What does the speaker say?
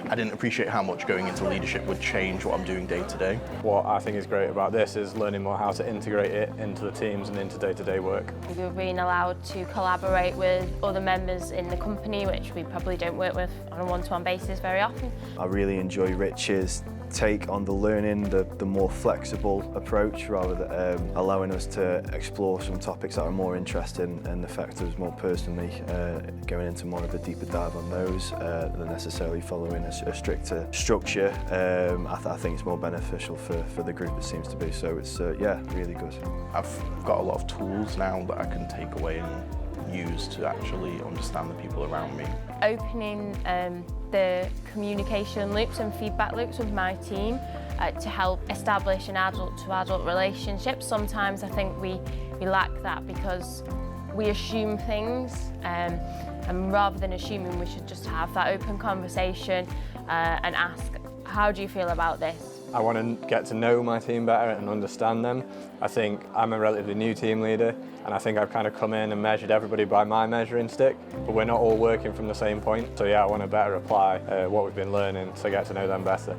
I didn't appreciate how much going into leadership would change what I'm doing day to day. What I think is great about this is learning more how to integrate it into the teams and into day-to-day work. We've been allowed to collaborate with other members in the company, which we probably don't work with on a one-to-one basis very often. I really enjoy Rich's take on the learning, the more flexible approach, rather than allowing us to explore some topics that are more interesting and affect us more personally, going into more of a deeper dive on those than necessarily following a stricter structure. I think it's more beneficial for the group, it seems to be, so it's yeah, really good. I've got a lot of tools now that I can take away and use to actually understand the people around me. Opening the communication loops and feedback loops with my team to help establish an adult-to-adult relationship. Sometimes I think we lack that because we assume things, and rather than assuming, we should just have that open conversation and ask, how do you feel about this? I want to get to know my team better and understand them. I think I'm a relatively new team leader, and I think I've kind of come in and measured everybody by my measuring stick, but we're not all working from the same point. So yeah, I want to better apply what we've been learning to get to know them better.